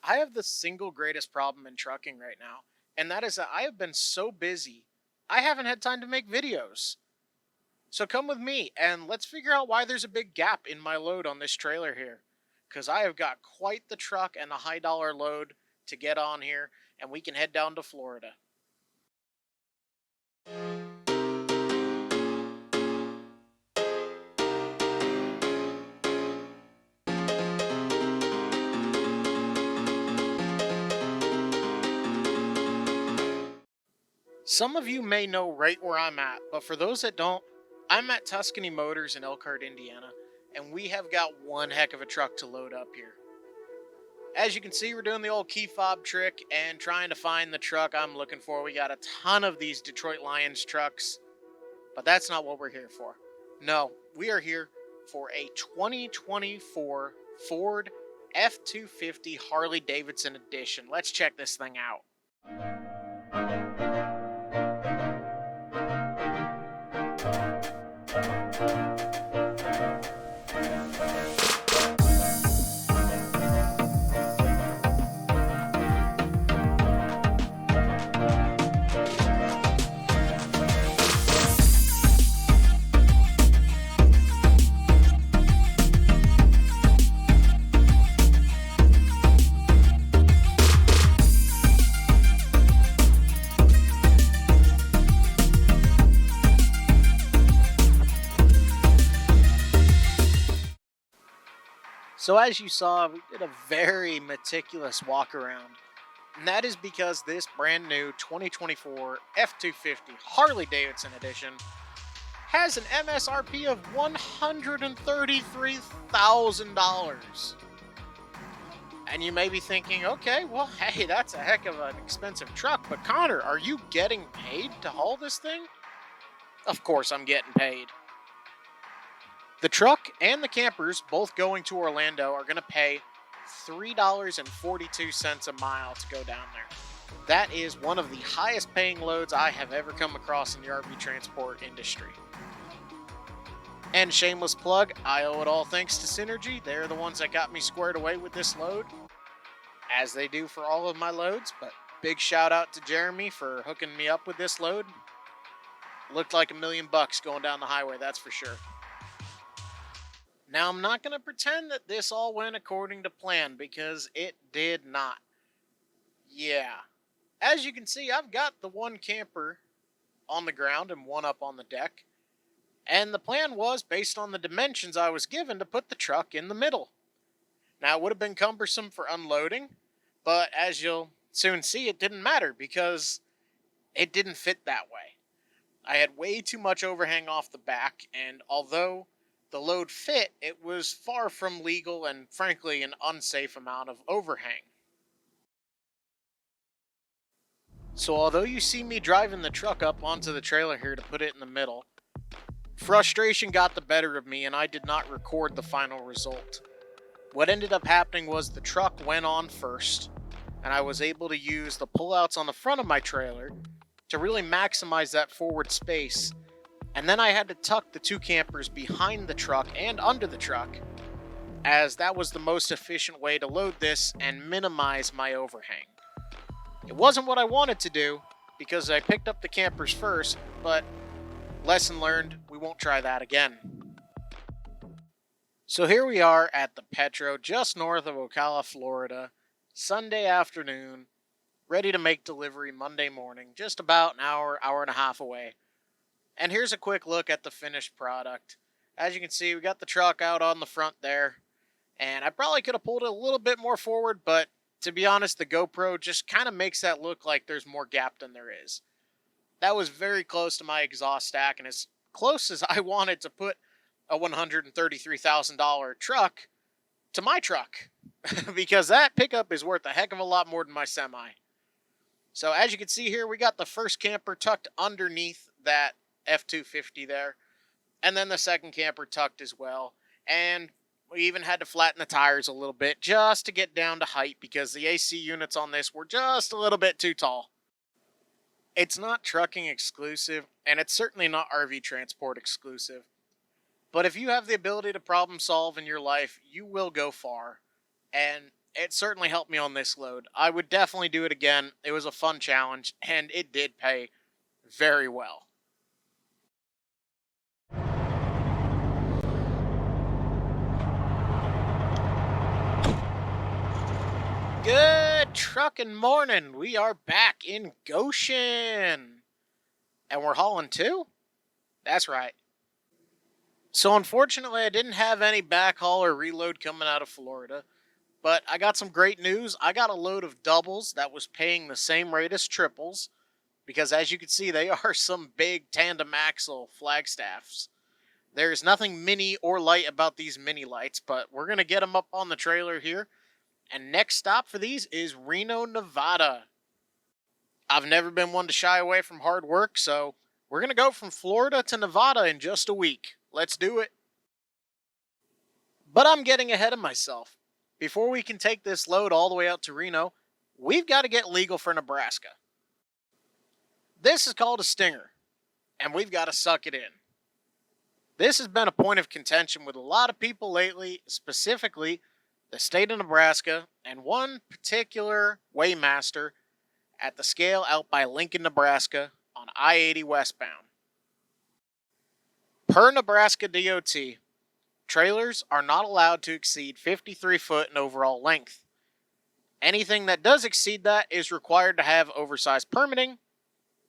I have the single greatest problem in trucking right now, and that is that I have been so busy, I haven't had time to make videos. So come with me and let's figure out why there's a big gap in my load on this trailer here. Because I have got quite the truck and a high dollar load to get on here, and we can head down to Florida. Some of you may know right where I'm at, but for those that don't, I'm at Tuscany Motors in Elkhart, Indiana, and we have got one heck of a truck to load up here. As you can see, we're doing the old key fob trick and trying to find the truck I'm looking for. We got a ton of these Detroit Lions trucks, but that's not what we're here for. No, we are here for a 2024 Ford F-250 Harley Davidson edition. Let's check this thing out. So as you saw, we did a very meticulous walk around. And that is because this brand new 2024 F-250 Harley Davidson edition has an MSRP of $133,000. And you may be thinking, okay, well, hey, that's a heck of an expensive truck. But Connor, are you getting paid to haul this thing? Of course I'm getting paid. The truck and the campers, both going to Orlando, are going to pay $3.42 a mile to go down there. That is one of the highest paying loads I have ever come across in the RV transport industry. And shameless plug, I owe it all thanks to Synergy. They're the ones that got me squared away with this load, as they do for all of my loads. But big shout out to Jeremy for hooking me up with this load. Looked like $1 million going down the highway, that's for sure. Now, I'm not going to pretend that this all went according to plan, because it did not. Yeah. As you can see, I've got the one camper on the ground and one up on the deck. And the plan was, based on the dimensions I was given, to put the truck in the middle. Now, it would have been cumbersome for unloading, but as you'll soon see, it didn't matter, because it didn't fit that way. I had way too much overhang off the back, and although the load fit, it was far from legal and, frankly, an unsafe amount of overhang. So although you see me driving the truck up onto the trailer here to put it in the middle, frustration got the better of me and I did not record the final result. What ended up happening was the truck went on first, and I was able to use the pullouts on the front of my trailer to really maximize that forward space. And then I had to tuck the two campers behind the truck and under the truck, as that was the most efficient way to load this and minimize my overhang. It wasn't what I wanted to do, because I picked up the campers first, but lesson learned, we won't try that again. So here we are at the Petro, just north of Ocala, Florida, Sunday afternoon, ready to make delivery Monday morning, just about an hour, hour and a half away. And here's a quick look at the finished product. As you can see, we got the truck out on the front there. And I probably could have pulled it a little bit more forward, but to be honest, the GoPro just kind of makes that look like there's more gap than there is. That was very close to my exhaust stack, and as close as I wanted to put a $133,000 truck to my truck. Because that pickup is worth a heck of a lot more than my semi. So as you can see here, we got the first camper tucked underneath that F-250 there, and then the second camper tucked as well, and we even had to flatten the tires a little bit just to get down to height, because the AC units on this were just a little bit too tall. It's not trucking exclusive, and it's certainly not RV transport exclusive, but if you have the ability to problem solve in your life, you will go far. And it certainly helped me on this load. I would definitely do it again. It was a fun challenge, and it did pay very well. Good trucking morning. We are back in Goshen. And we're hauling too? That's right. So unfortunately, I didn't have any backhaul or reload coming out of Florida, but I got some great news. I got a load of doubles that was paying the same rate as triples, because as you can see, they are some big tandem axle flagstaffs. There's nothing mini or light about these mini lights, but we're going to get them up on the trailer here. And next stop for these is Reno, Nevada. I've never been one to shy away from hard work, so we're going to go from Florida to Nevada in just a week. Let's do it. But I'm getting ahead of myself. Before we can take this load all the way out to Reno, we've got to get legal for Nebraska. This is called a stinger, and we've got to suck it in. This has been a point of contention with a lot of people lately, specifically the state of Nebraska and one particular weighmaster at the scale out by Lincoln, Nebraska on I-80 westbound. Per Nebraska DOT, trailers are not allowed to exceed 53 foot in overall length. Anything that does exceed that is required to have oversized permitting,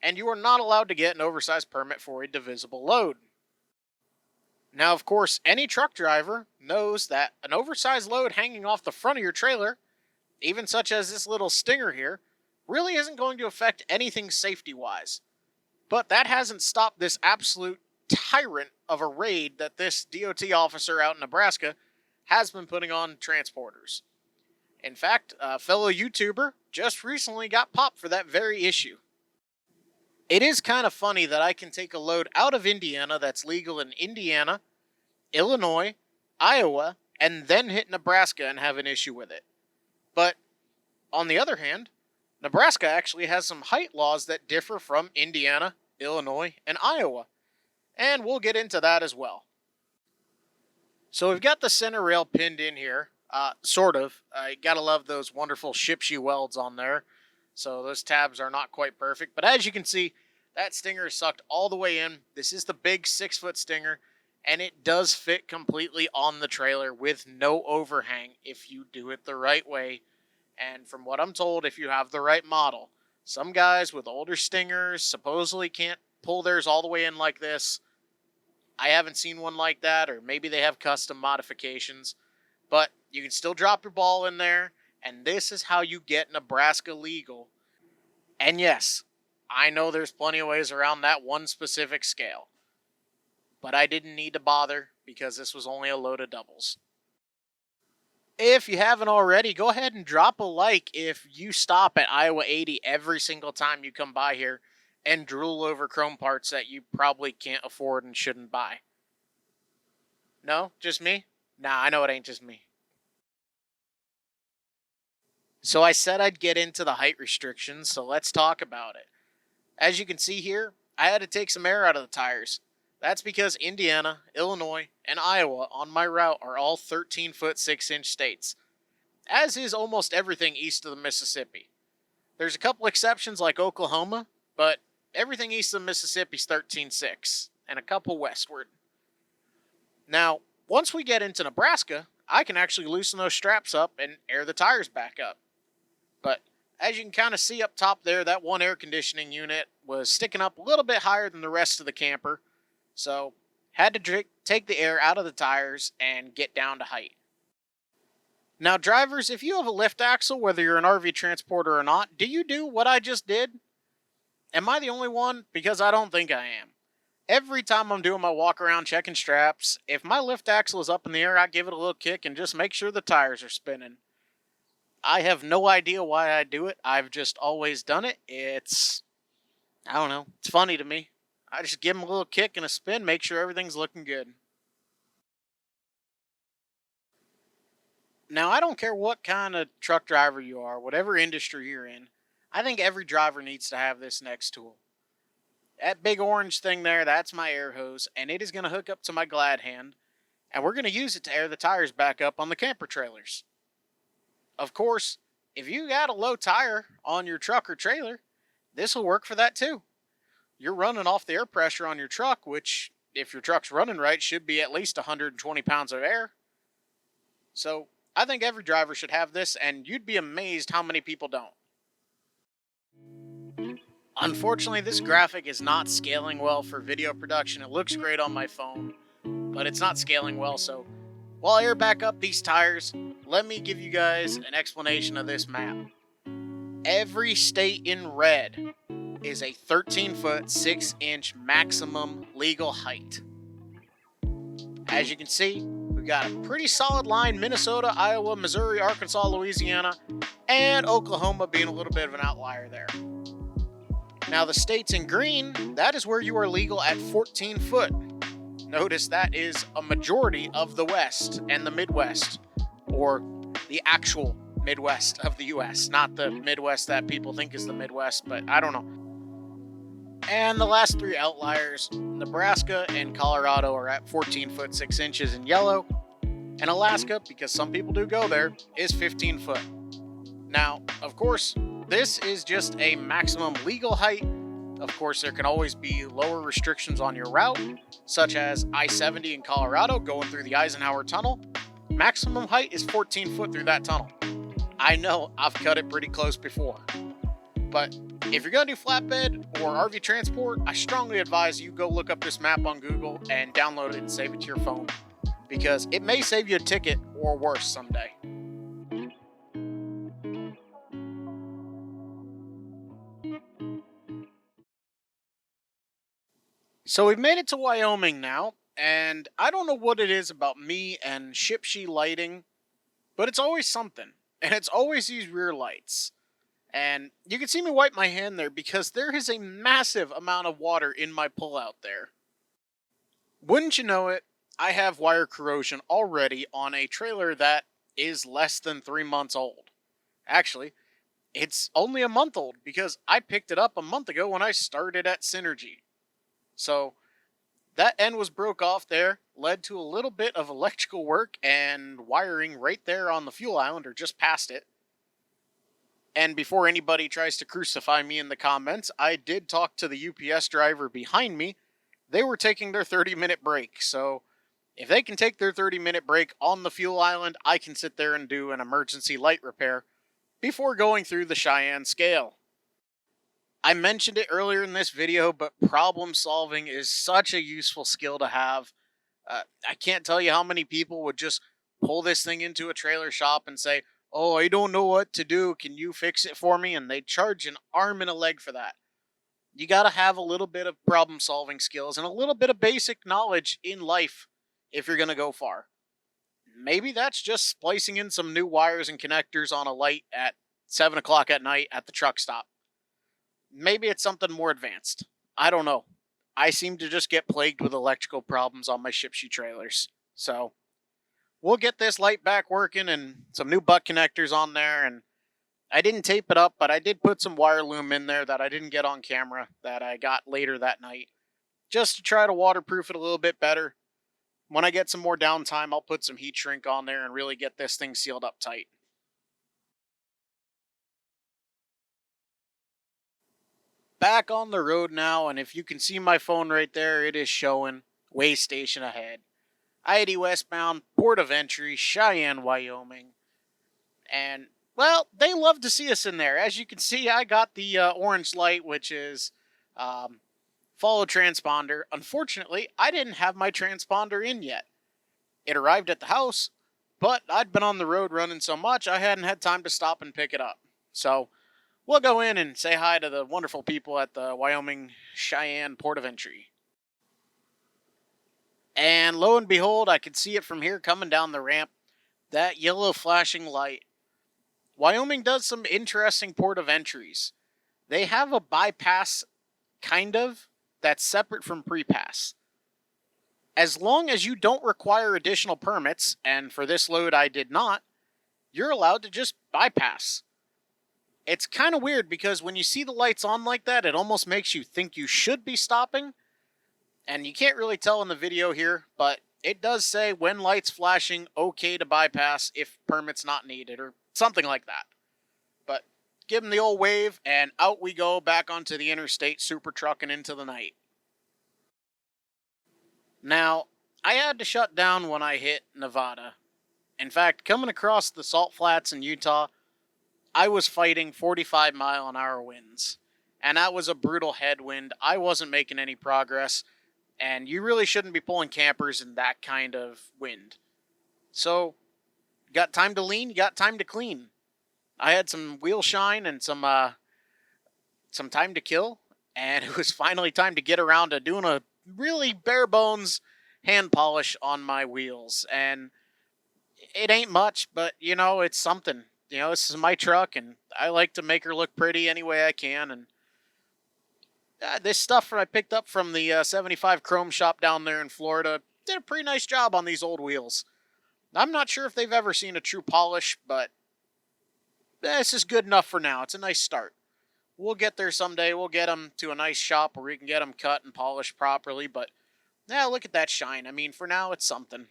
and you are not allowed to get an oversized permit for a divisible load. Now, of course, any truck driver knows that an oversized load hanging off the front of your trailer, even such as this little stinger here, really isn't going to affect anything safety-wise. But that hasn't stopped this absolute tyrant of a raid that this DOT officer out in Nebraska has been putting on transporters. In fact, a fellow YouTuber just recently got popped for that very issue. It is kind of funny that I can take a load out of Indiana that's legal in Indiana, Illinois, Iowa, and then hit Nebraska and have an issue with it. But on the other hand, Nebraska actually has some height laws that differ from Indiana, Illinois, and Iowa. And we'll get into that as well. So we've got the center rail pinned in here, sort of. You gotta love those wonderful ship-shoe welds on there. So those tabs are not quite perfect. But as you can see, that stinger is sucked all the way in. This is the big 6-foot stinger, and it does fit completely on the trailer with no overhang if you do it the right way. And from what I'm told, if you have the right model. Some guys with older stingers supposedly can't pull theirs all the way in like this. I haven't seen one like that, or maybe they have custom modifications. But you can still drop your ball in there, and this is how you get Nebraska legal. And yes, I know there's plenty of ways around that one specific scale. But I didn't need to bother because this was only a load of doubles. If you haven't already, go ahead and drop a like if you stop at Iowa 80 every single time you come by here and drool over chrome parts that you probably can't afford and shouldn't buy. No? Just me? Nah, I know it ain't just me. So I said I'd get into the height restrictions, so let's talk about it. As you can see here, I had to take some air out of the tires. That's because Indiana, Illinois, and Iowa on my route are all 13-foot 6-inch states, as is almost everything east of the Mississippi. There's a couple exceptions like Oklahoma, but everything east of the Mississippi is 13.6, and a couple westward. Now, once we get into Nebraska, I can actually loosen those straps up and air the tires back up. But as you can kind of see up top there, that one air conditioning unit was sticking up a little bit higher than the rest of the camper. So, had to take the air out of the tires and get down to height. Now, drivers, if you have a lift axle, whether you're an RV transporter or not, do you do what I just did? Am I the only one? Because I don't think I am. Every time I'm doing my walk around checking straps, if my lift axle is up in the air, I give it a little kick and just make sure the tires are spinning. I have no idea why I do it. I've just always done it. I don't know. It's funny to me. I just give them a little kick and a spin, make sure everything's looking good. Now, I don't care what kind of truck driver you are, whatever industry you're in, I think every driver needs to have this next tool. That big orange thing there, that's my air hose, and it is going to hook up to my glad hand, and we're going to use it to air the tires back up on the camper trailers. of course, if you got a low tire on your truck or trailer, this will work for that too. You're running off the air pressure on your truck, which, if your truck's running right, should be at least 120 pounds of air. So I think every driver should have this, and you'd be amazed how many people don't. Unfortunately, this graphic is not scaling well for video production. It looks great on my phone, but it's not scaling well. So while I air back up these tires, let me give you guys an explanation of this map. Every state in red is a 13-foot, 6-inch maximum legal height. As you can see, we've got a pretty solid line: Minnesota, Iowa, Missouri, Arkansas, Louisiana, and Oklahoma being a little bit of an outlier there. Now the states in green, that is where you are legal at 14 foot. Notice that is a majority of the West and the Midwest, or the actual Midwest of the U.S., not the Midwest that people think is the Midwest, but I don't know. And the last three outliers, Nebraska and Colorado, are at 14 foot 6 inches in yellow, and Alaska, because some people do go there, is 15 foot. Now, of course, this is just a maximum legal height. Of course, there can always be lower restrictions on your route, such as I-70 in Colorado going through the Eisenhower Tunnel. Maximum height is 14 foot through that tunnel. I know, I've cut it pretty close before. But if you're going to do flatbed or RV transport, I strongly advise you go look up this map on Google and download it and save it to your phone, because it may save you a ticket or worse someday. So we've made it to Wyoming now, and I don't know what it is about me and Shipshy lighting, but it's always something, and it's always these rear lights. And you can see me wipe my hand there because there is a massive amount of water in my pullout there. Wouldn't you know it, I have wire corrosion already on a trailer that is less than 3 months old. Actually, it's only a month old because I picked it up a month ago when I started at Synergy. So that end was broke off there, led to a little bit of electrical work and wiring right there on the fuel island, or just past it. And before anybody tries to crucify me in the comments, I did talk to the UPS driver behind me. They were taking their 30-minute break, so if they can take their 30-minute break on the fuel island, I can sit there and do an emergency light repair before going through the Cheyenne scale. I mentioned it earlier in this video, but problem solving is such a useful skill to have. I can't tell you how many people would just pull this thing into a trailer shop and say, "Oh, I don't know what to do. Can you fix it for me?" And they charge an arm and a leg for that. You got to have a little bit of problem solving skills and a little bit of basic knowledge in life if you're going to go far. Maybe that's just splicing in some new wires and connectors on a light at 7 o'clock at night at the truck stop. Maybe it's something more advanced. I don't know. I seem to just get plagued with electrical problems on my Shipshy trailers. So we'll get this light back working and some new butt connectors on there. And I didn't tape it up, but I did put some wire loom in there that I didn't get on camera that I got later that night, just to try to waterproof it a little bit better. When I get some more downtime, I'll put some heat shrink on there and really get this thing sealed up tight. Back on the road now, and if you can see my phone right there, it is showing way station ahead. I-80 westbound, port of entry, Cheyenne, Wyoming. And, well, they love to see us in there. As you can see, I got the orange light, which is follow transponder. Unfortunately, I didn't have my transponder in yet. It arrived at the house, but I'd been on the road running so much, I hadn't had time to stop and pick it up. So we'll go in and say hi to the wonderful people at the Wyoming Cheyenne port of entry. And lo and behold, I could see it from here coming down the ramp. That yellow flashing light. Wyoming does some interesting port of entries. They have a bypass, kind of, that's separate from pre-pass. As long as you don't require additional permits, and for this load I did not, you're allowed to just bypass. It's kind of weird because when you see the lights on like that, it almost makes you think you should be stopping. And you can't really tell in the video here, but it does say when lights flashing, okay to bypass if permits not needed, or something like that. But give them the old wave, and out we go back onto the interstate, super trucking into the night. Now, I had to shut down when I hit Nevada. In fact, coming across the Salt Flats in Utah, I was fighting 45-mile-an-hour winds. And that was a brutal headwind. I wasn't making any progress. And you really shouldn't be pulling campers in that kind of wind. So, you got time to lean, you got time to clean. I had some wheel shine and some time to kill. And it was finally time to get around to doing a really bare bones hand polish on my wheels. And it ain't much, but, it's something. This is my truck, and I like to make her look pretty any way I can. And this stuff I picked up from the 75 Chrome shop down there in Florida did a pretty nice job on these old wheels. I'm not sure if they've ever seen a true polish, but this is good enough for now. It's a nice start. We'll get there someday. We'll get them to a nice shop where we can get them cut and polished properly. But, look at that shine. I mean, for now, it's something.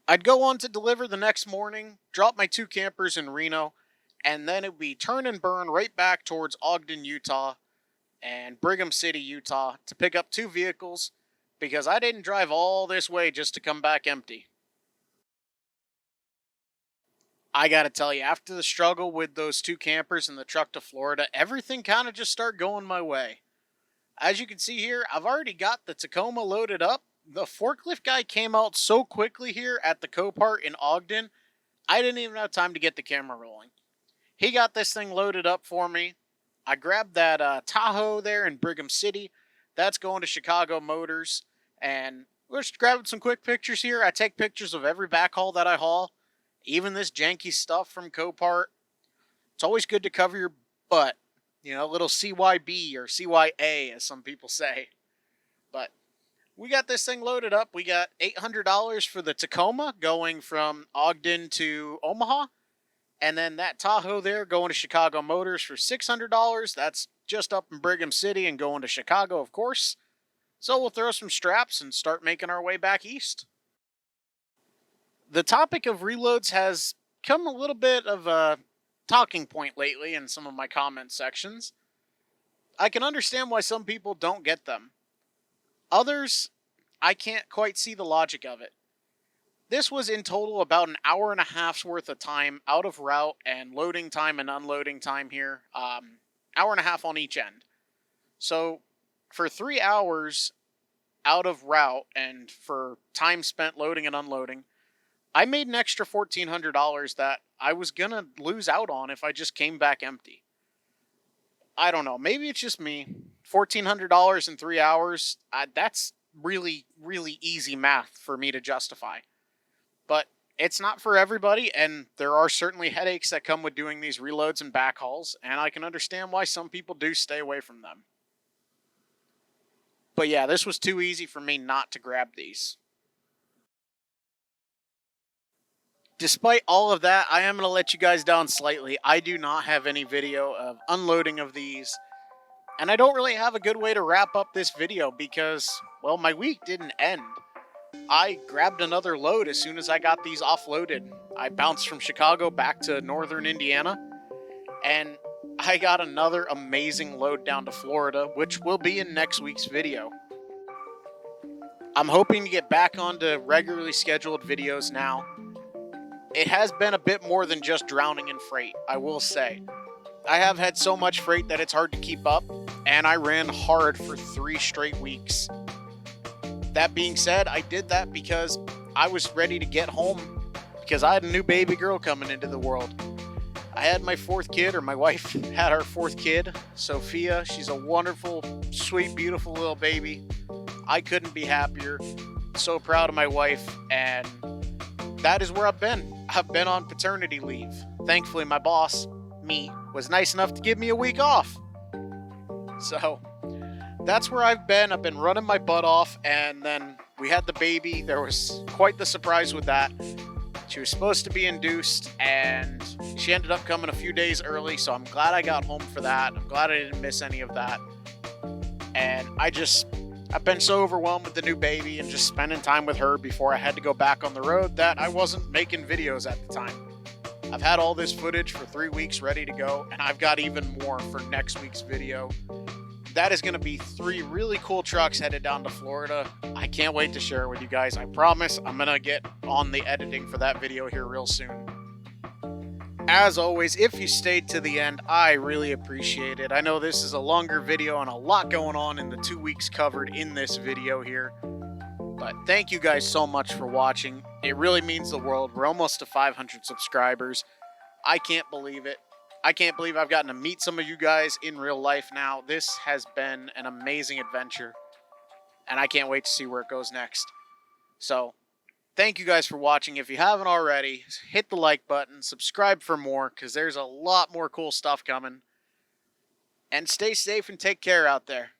I'd go on to deliver the next morning, drop my 2 campers in Reno, and then it would be turn and burn right back towards Ogden, Utah, and Brigham City, Utah, to pick up 2 vehicles, because I didn't drive all this way just to come back empty. I gotta tell you, after the struggle with those 2 campers and the truck to Florida, everything kind of just started going my way. As you can see here, I've already got the Tacoma loaded up. The forklift guy came out so quickly here at the Copart in Ogden, I didn't even have time to get the camera rolling. He got this thing loaded up for me. I grabbed that Tahoe there in Brigham City. That's going to Stepdeck Motors. And we're just grabbing some quick pictures here. I take pictures of every backhaul that I haul. Even this janky stuff from Copart. It's always good to cover your butt. A little CYB or CYA, as some people say. But we got this thing loaded up. We got $800 for the Tacoma going from Ogden to Omaha. And then that Tahoe there going to Stepdeck Motors for $600. That's just up in Brigham City and going to Chicago, of course. So we'll throw some straps and start making our way back east. The topic of reloads has come a little bit of a talking point lately in some of my comment sections. I can understand why some people don't get them. Others, I can't quite see the logic of it. This was in total about an hour and a half's worth of time out of route and loading time and unloading time here. Hour and a half on each end. So for 3 hours out of route and for time spent loading and unloading, I made an extra $1,400 that I was going to lose out on if I just came back empty. I don't know. Maybe it's just me. $1,400 in 3 hours, that's really, really easy math for me to justify. But it's not for everybody, and there are certainly headaches that come with doing these reloads and backhauls, and I can understand why some people do stay away from them. But yeah, this was too easy for me not to grab these. Despite all of that, I am going to let you guys down slightly. I do not have any video of unloading of these. And I don't really have a good way to wrap up this video because, well, my week didn't end. I grabbed another load as soon as I got these offloaded. I bounced from Chicago back to northern Indiana. And I got another amazing load down to Florida, which will be in next week's video. I'm hoping to get back onto regularly scheduled videos now. It has been a bit more than just drowning in freight, I will say. I have had so much freight that it's hard to keep up, and I ran hard for 3 straight weeks. That being said, I did that because I was ready to get home, because I had a new baby girl coming into the world. I had my 4th kid, or my wife had our 4th kid, Sophia. She's a wonderful, sweet, beautiful little baby. I couldn't be happier. So proud of my wife, and that is where I've been. I've been on paternity leave. Thankfully, my boss, me, was nice enough to give me a week off. So, that's where I've been. I've been running my butt off, and then we had the baby. There was quite the surprise with that. She was supposed to be induced, and she ended up coming a few days early, so I'm glad I got home for that. I'm glad I didn't miss any of that. And I've been so overwhelmed with the new baby and just spending time with her before I had to go back on the road that I wasn't making videos at the time. I've had all this footage for 3 weeks ready to go, and I've got even more for next week's video. That is going to be 3 really cool trucks headed down to Florida. I can't wait to share it with you guys. I promise I'm going to get on the editing for that video here real soon. As always, if you stayed to the end, I really appreciate it. I know this is a longer video and a lot going on in the 2 weeks covered in this video here. But thank you guys so much for watching. It really means the world. We're almost to 500 subscribers. I can't believe it. I can't believe I've gotten to meet some of you guys in real life now. This has been an amazing adventure, and I can't wait to see where it goes next. So, thank you guys for watching. If you haven't already, hit the like button, subscribe for more, because there's a lot more cool stuff coming. And stay safe and take care out there.